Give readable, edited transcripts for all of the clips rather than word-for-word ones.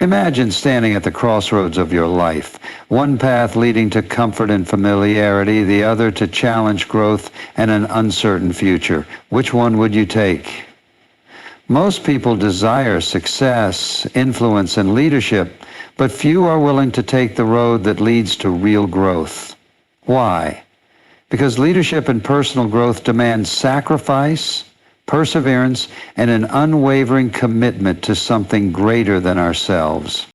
Imagine standing at the crossroads of your life, one path leading to comfort and familiarity, the other to challenge growth and an uncertain future. Which one would you take? Most people desire success, influence, and leadership, but few are willing to take the road that leads to real growth. Why? Because leadership and personal growth demand sacrifice, perseverance, and an unwavering commitment to something greater than ourselves.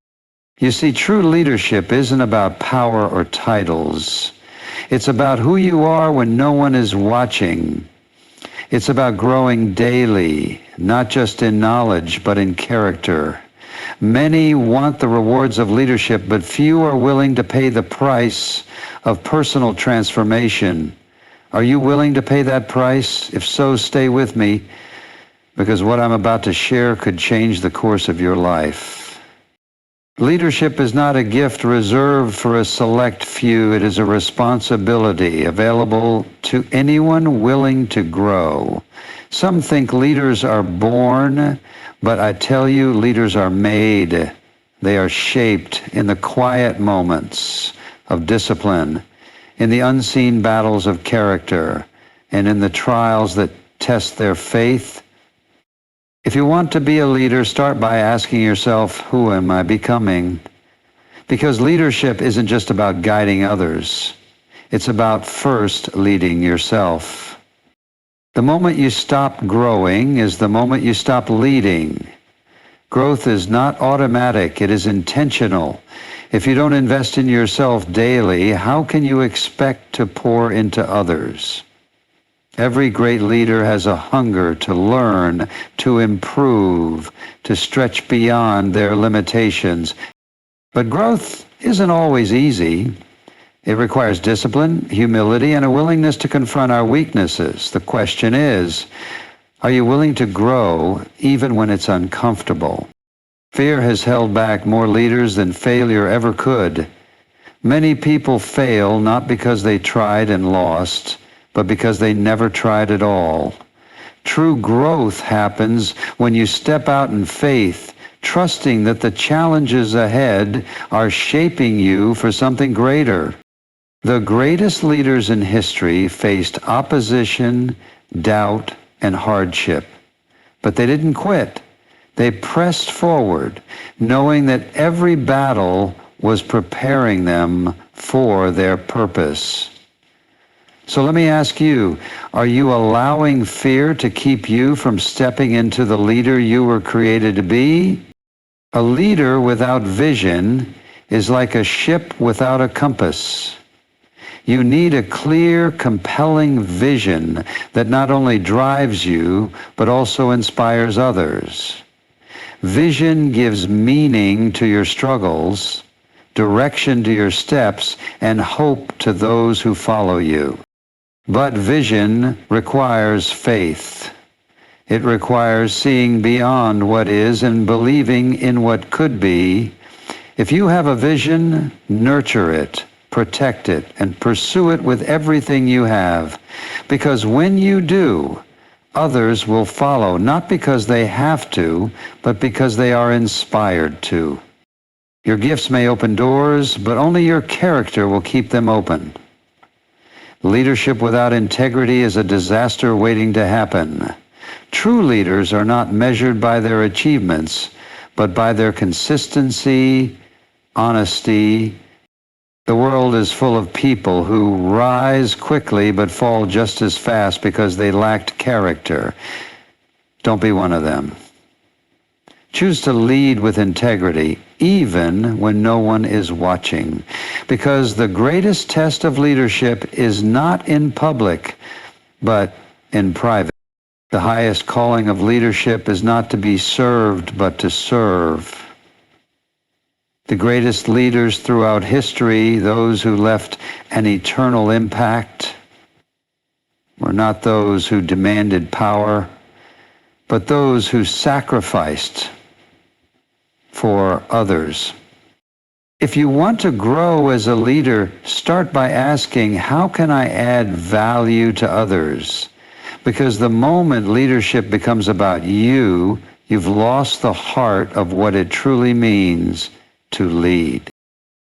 You see, true leadership isn't about power or titles. It's about who you are when no one is watching. It's about growing daily, not just in knowledge, but in character. Many want the rewards of leadership, but few are willing to pay the price of personal transformation. Are you willing to pay that price? If so, stay with me, because what I'm about to share could change the course of your life. Leadership is not a gift reserved for a select few. It is a responsibility available to anyone willing to grow. Some think leaders are born, but I tell you, leaders are made. They are shaped in the quiet moments of discipline, in the unseen battles of character, and in the trials that test their faith. If you want to be a leader, start by asking yourself, who am I becoming? Because leadership isn't just about guiding others. It's about first leading yourself. The moment you stop growing is the moment you stop leading. Growth is not automatic, it is intentional. If you don't invest in yourself daily, how can you expect to pour into others? Every great leader has a hunger to learn, to improve, to stretch beyond their limitations. But growth isn't always easy. It requires discipline, humility, and a willingness to confront our weaknesses. The question is, are you willing to grow even when it's uncomfortable? Fear has held back more leaders than failure ever could. Many people fail not because they tried and lost, but because they never tried at all. True growth happens when you step out in faith, trusting that the challenges ahead are shaping you for something greater. The greatest leaders in history faced opposition, doubt, and hardship, but they didn't quit. They pressed forward, knowing that every battle was preparing them for their purpose. So let me ask you, are you allowing fear to keep you from stepping into the leader you were created to be? A leader without vision is like a ship without a compass. You need a clear, compelling vision that not only drives you, but also inspires others. Vision gives meaning to your struggles, direction to your steps, and hope to those who follow you. But vision requires faith. It requires seeing beyond what is and believing in what could be. If you have a vision, nurture it, protect it, and pursue it with everything you have. Because when you do, others will follow, not because they have to, but because they are inspired to. Your gifts may open doors, but only your character will keep them open. Leadership without integrity is a disaster waiting to happen. True leaders are not measured by their achievements, but by their consistency, honesty. The world is full of people who rise quickly but fall just as fast because they lacked character. Don't be one of them. Choose to lead with integrity, even when no one is watching, because the greatest test of leadership is not in public, but in private. The highest calling of leadership is not to be served, but to serve. The greatest leaders throughout history, those who left an eternal impact, were not those who demanded power, but those who sacrificed for others. If you want to grow as a leader, start by asking, how can I add value to others? Because the moment leadership becomes about you, You've lost the heart of what it truly means to lead.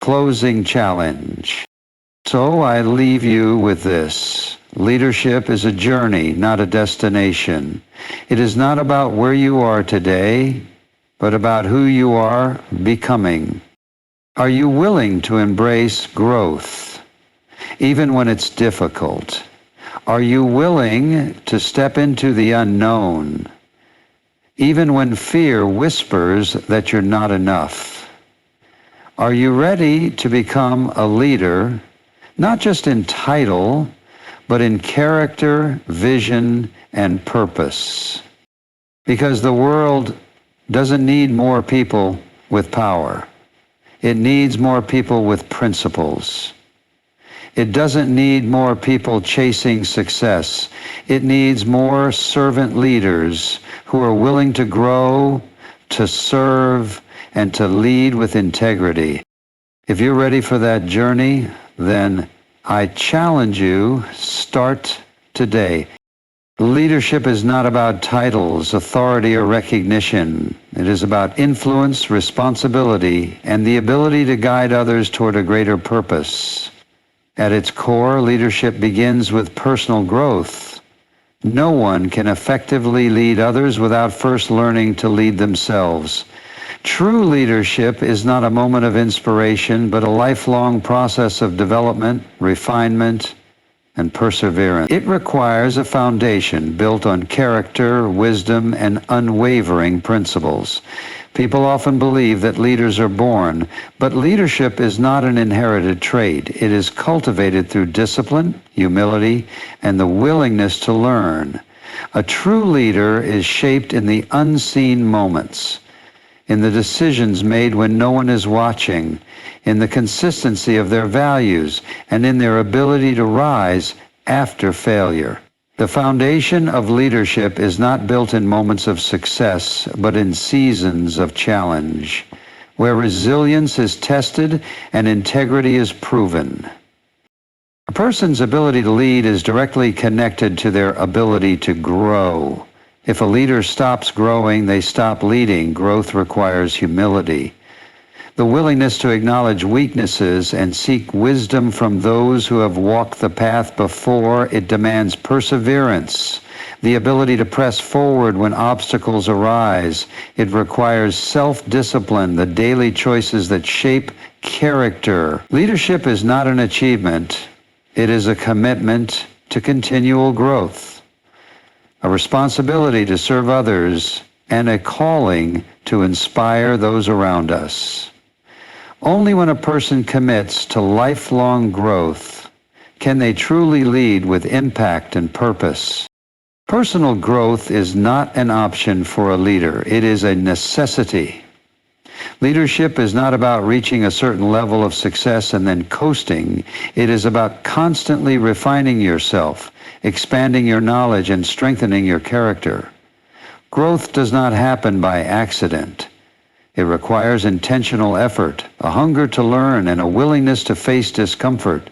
Closing challenge. So I leave you with this. Leadership is a journey, not a destination. It is not about where you are today, but about who you are becoming. Are you willing to embrace growth, even when it's difficult? Are you willing to step into the unknown, even when fear whispers that you're not enough? Are you ready to become a leader, not just in title, but in character, vision, and purpose? Because the world doesn't need more people with power. It needs more people with principles. It doesn't need more people chasing success. It needs more servant leaders who are willing to grow, to serve, and to lead with integrity. If you're ready for that journey, then I challenge you, start today. Leadership is not about titles, authority, or recognition. It is about influence, responsibility, and the ability to guide others toward a greater purpose. At its core, leadership begins with personal growth. No one can effectively lead others without first learning to lead themselves. True leadership is not a moment of inspiration, but a lifelong process of development, refinement, and perseverance. It requires a foundation built on character, wisdom, and unwavering principles. People often believe that leaders are born, but leadership is not an inherited trait. It is cultivated through discipline, humility, and the willingness to learn. A true leader is shaped in the unseen moments, in the decisions made when no one is watching, in the consistency of their values, and in their ability to rise after failure. The foundation of leadership is not built in moments of success, but in seasons of challenge, where resilience is tested and integrity is proven. A person's ability to lead is directly connected to their ability to grow. If a leader stops growing, they stop leading. Growth requires humility, the willingness to acknowledge weaknesses and seek wisdom from those who have walked the path before. It demands perseverance, the ability to press forward when obstacles arise. It requires self-discipline, the daily choices that shape character. Leadership is not an achievement. It is a commitment to continual growth, a responsibility to serve others, and a calling to inspire those around us. Only when a person commits to lifelong growth can they truly lead with impact and purpose. Personal growth is not an option for a leader. It is a necessity. Leadership is not about reaching a certain level of success and then coasting. It is about constantly refining yourself, expanding your knowledge, and strengthening your character. Growth does not happen by accident. It requires intentional effort, a hunger to learn, and a willingness to face discomfort.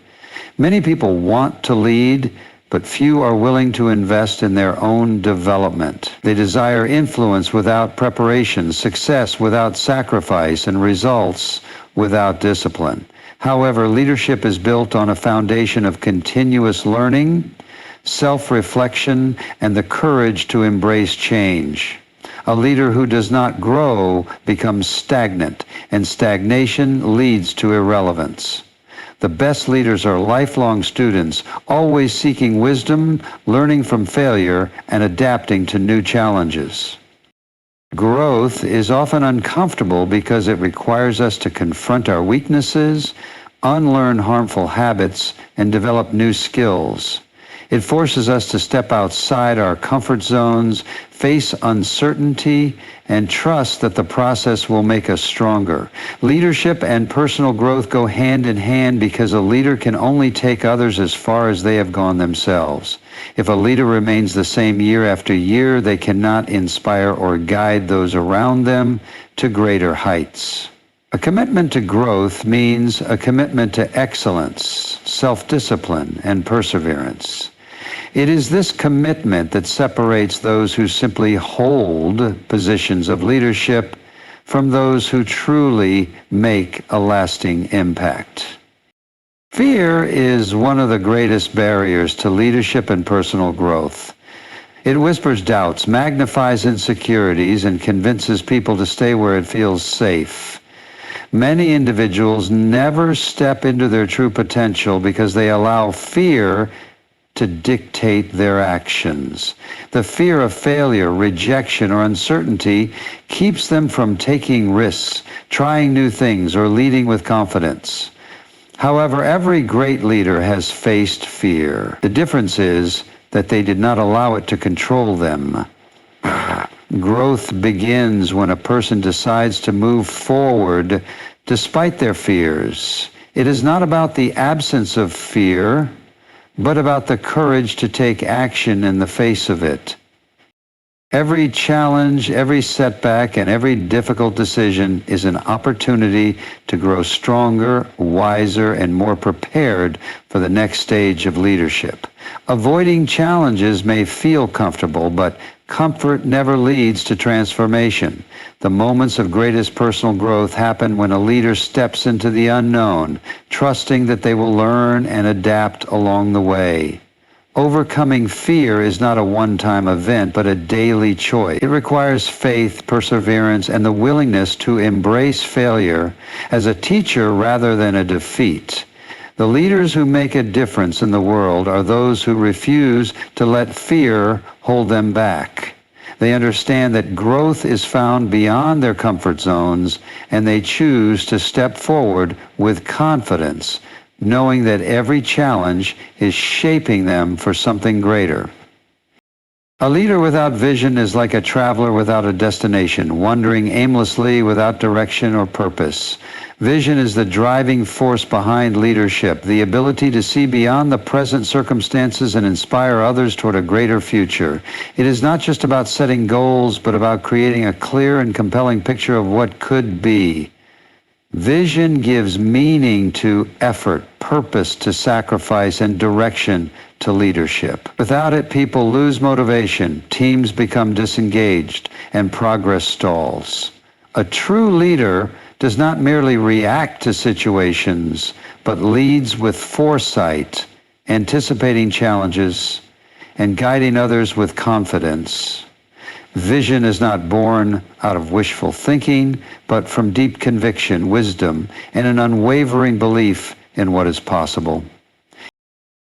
Many people want to lead, but few are willing to invest in their own development. They desire influence without preparation, success without sacrifice, and results without discipline. However, leadership is built on a foundation of continuous learning, self-reflection, and the courage to embrace change. A leader who does not grow becomes stagnant, and stagnation leads to irrelevance. The best leaders are lifelong students, always seeking wisdom, learning from failure, and adapting to new challenges. Growth is often uncomfortable because it requires us to confront our weaknesses, unlearn harmful habits, and develop new skills. It forces us to step outside our comfort zones, face uncertainty, and trust that the process will make us stronger. Leadership and personal growth go hand in hand because a leader can only take others as far as they have gone themselves. If a leader remains the same year after year, they cannot inspire or guide those around them to greater heights. A commitment to growth means a commitment to excellence, self-discipline, and perseverance. It is this commitment that separates those who simply hold positions of leadership from those who truly make a lasting impact. Fear is one of the greatest barriers to leadership and personal growth. It whispers doubts, magnifies insecurities, and convinces people to stay where it feels safe. Many individuals never step into their true potential because they allow fear to dictate their actions. The fear of failure, rejection, or uncertainty keeps them from taking risks, trying new things, or leading with confidence. However, every great leader has faced fear. The difference is that they did not allow it to control them. Growth begins when a person decides to move forward despite their fears. It is not about the absence of fear, but about the courage to take action in the face of it. Every challenge, every setback, and every difficult decision is an opportunity to grow stronger, wiser, and more prepared for the next stage of leadership. Avoiding challenges may feel comfortable, but comfort never leads to transformation. The moments of greatest personal growth happen when a leader steps into the unknown, trusting that they will learn and adapt along the way. Overcoming fear is not a one-time event, but a daily choice. It requires faith, perseverance, and the willingness to embrace failure as a teacher rather than a defeat. The leaders who make a difference in the world are those who refuse to let fear hold them back. They understand that growth is found beyond their comfort zones, and they choose to step forward with confidence, knowing that every challenge is shaping them for something greater. A leader without vision is like a traveler without a destination, wandering aimlessly without direction or purpose. Vision is the driving force behind leadership, the ability to see beyond the present circumstances and inspire others toward a greater future. It is not just about setting goals, but about creating a clear and compelling picture of what could be. Vision gives meaning to effort, purpose to sacrifice, and direction to leadership. Without it, people lose motivation, teams become disengaged, and progress stalls. A true leader does not merely react to situations, but leads with foresight, anticipating challenges, and guiding others with confidence. Vision is not born out of wishful thinking, but from deep conviction, wisdom, and an unwavering belief in what is possible.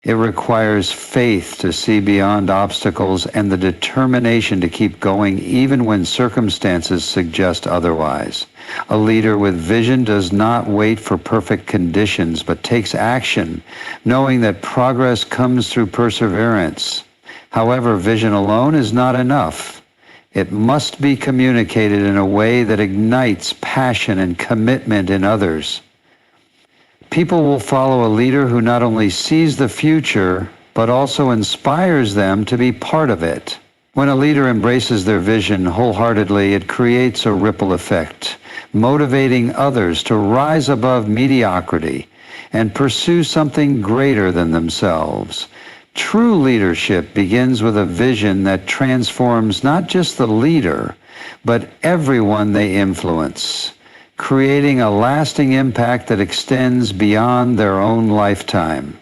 It requires faith to see beyond obstacles and the determination to keep going even when circumstances suggest otherwise. A leader with vision does not wait for perfect conditions, but takes action, knowing that progress comes through perseverance. However, vision alone is not enough. It must be communicated in a way that ignites passion and commitment in others. People will follow a leader who not only sees the future, but also inspires them to be part of it. When a leader embraces their vision wholeheartedly, it creates a ripple effect, motivating others to rise above mediocrity and pursue something greater than themselves. True leadership begins with a vision that transforms not just the leader, but everyone they influence, creating a lasting impact that extends beyond their own lifetime.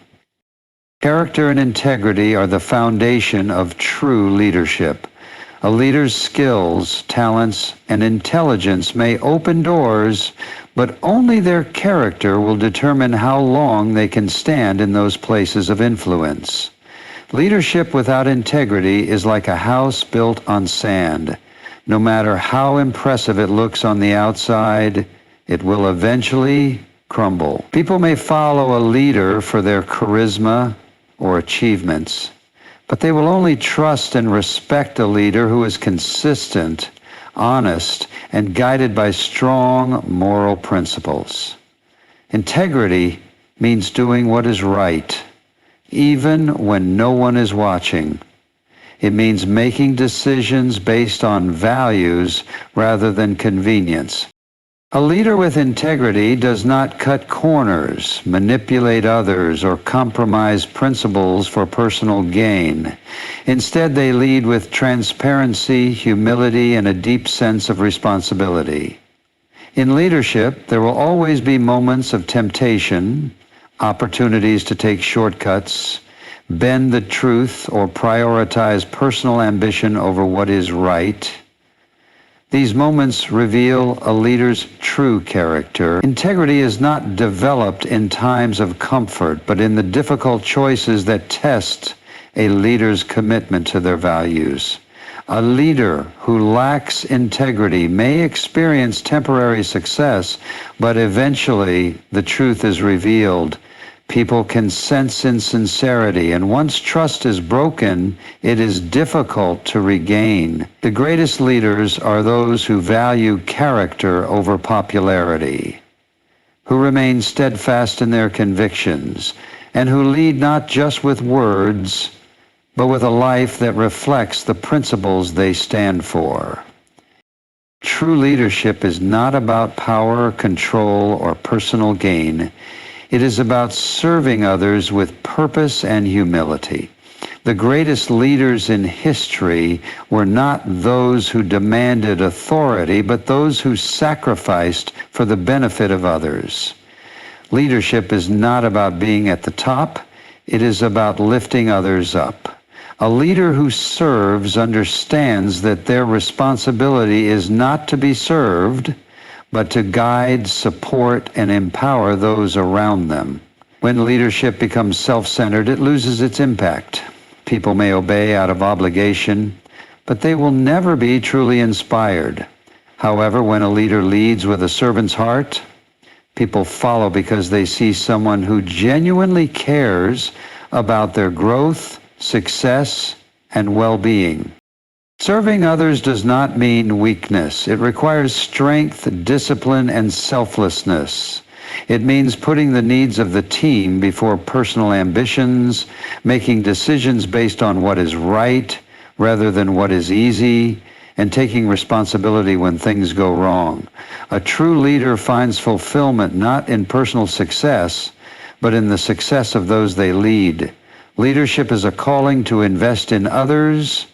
Character and integrity are the foundation of true leadership. A leader's skills, talents, and intelligence may open doors, but only their character will determine how long they can stand in those places of influence. Leadership without integrity is like a house built on sand. No matter how impressive it looks on the outside, it will eventually crumble. People may follow a leader for their charisma or achievements, but they will only trust and respect a leader who is consistent, honest, and guided by strong moral principles. Integrity means doing what is right, even when no one is watching. It means making decisions based on values rather than convenience. A leader with integrity does not cut corners, manipulate others, or compromise principles for personal gain. Instead, they lead with transparency, humility, and a deep sense of responsibility. In leadership, there will always be moments of temptation, opportunities to take shortcuts, bend the truth, or prioritize personal ambition over what is right. These moments reveal a leader's true character. Integrity is not developed in times of comfort, but in the difficult choices that test a leader's commitment to their values. A leader who lacks integrity may experience temporary success, but eventually the truth is revealed. People can sense insincerity, and once trust is broken, it is difficult to regain. The greatest leaders are those who value character over popularity, who remain steadfast in their convictions, and who lead not just with words, but with a life that reflects the principles they stand for. True leadership is not about power, control, or personal gain. It is about serving others with purpose and humility. The greatest leaders in history were not those who demanded authority, but those who sacrificed for the benefit of others. Leadership is not about being at the top. It is about lifting others up. A leader who serves understands that their responsibility is not to be served, but to guide, support, and empower those around them. When leadership becomes self-centered, it loses its impact. People may obey out of obligation, but they will never be truly inspired. However, when a leader leads with a servant's heart, people follow because they see someone who genuinely cares about their growth, success, and well-being. Serving others does not mean weakness. It requires strength, discipline, and selflessness. It means putting the needs of the team before personal ambitions, making decisions based on what is right rather than what is easy, and taking responsibility when things go wrong. A true leader finds fulfillment not in personal success, but in the success of those they lead. Leadership is a calling to invest in others,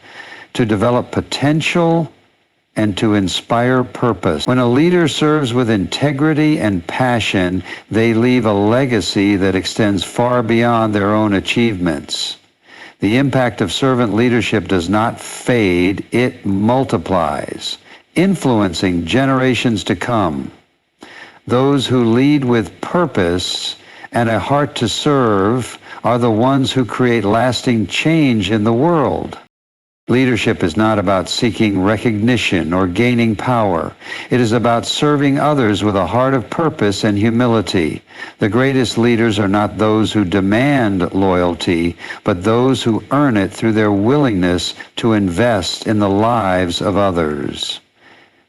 to develop potential, and to inspire purpose. When a leader serves with integrity and passion, they leave a legacy that extends far beyond their own achievements. The impact of servant leadership does not fade, it multiplies, influencing generations to come. Those who lead with purpose and a heart to serve are the ones who create lasting change in the world. Leadership is not about seeking recognition or gaining power. It is about serving others with a heart of purpose and humility. The greatest leaders are not those who demand loyalty, but those who earn it through their willingness to invest in the lives of others.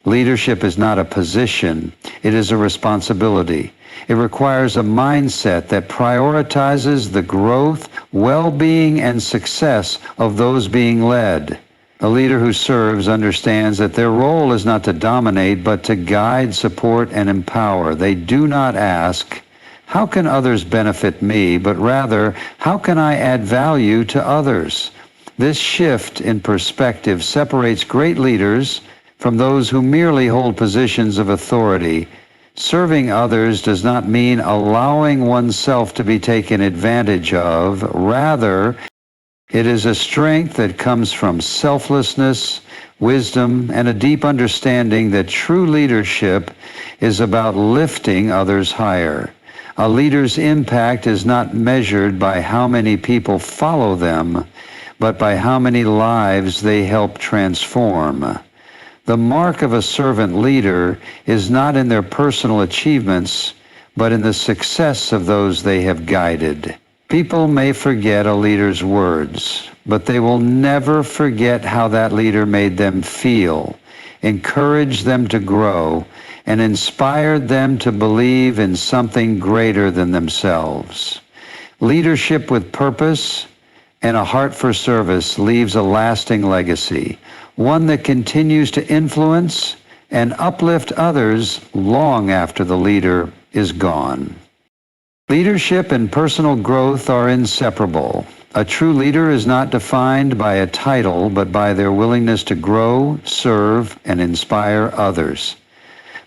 Leadership is not a position, it is a responsibility. It requires a mindset that prioritizes the growth, well-being, and success of those being led. A leader who serves understands that their role is not to dominate, but to guide, support, and empower. They do not ask, "How can others benefit me?" but rather, "How can I add value to others?" This shift in perspective separates great leaders from those who merely hold positions of authority. Serving others does not mean allowing oneself to be taken advantage of. Rather, it is a strength that comes from selflessness, wisdom, and a deep understanding that true leadership is about lifting others higher. A leader's impact is not measured by how many people follow them, but by how many lives they help transform. The mark of a servant leader is not in their personal achievements, but in the success of those they have guided. People may forget a leader's words, but they will never forget how that leader made them feel, encouraged them to grow, and inspired them to believe in something greater than themselves. Leadership with purpose and a heart for service leaves a lasting legacy, one that continues to influence and uplift others long after the leader is gone. Leadership and personal growth are inseparable. A true leader is not defined by a title, but by their willingness to grow, serve, and inspire others.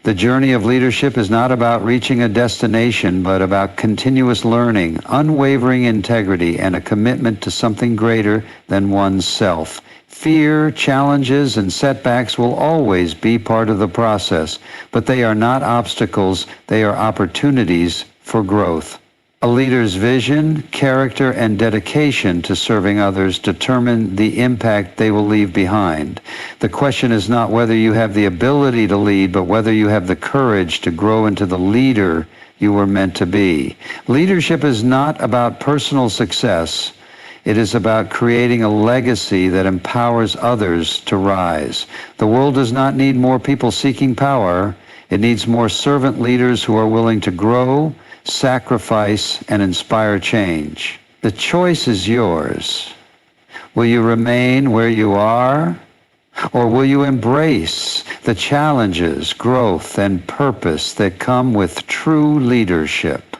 The journey of leadership is not about reaching a destination, but about continuous learning, unwavering integrity, and a commitment to something greater than one's self. Fear, challenges, and setbacks will always be part of the process, but they are not obstacles, they are opportunities for growth. A leader's vision, character, and dedication to serving others determine the impact they will leave behind. The question is not whether you have the ability to lead, but whether you have the courage to grow into the leader you were meant to be. Leadership is not about personal success. It is about creating a legacy that empowers others to rise. The world does not need more people seeking power. It needs more servant leaders who are willing to grow, sacrifice, and inspire change. The choice is yours. Will you remain where you are, or will you embrace the challenges, growth, and purpose that come with true leadership?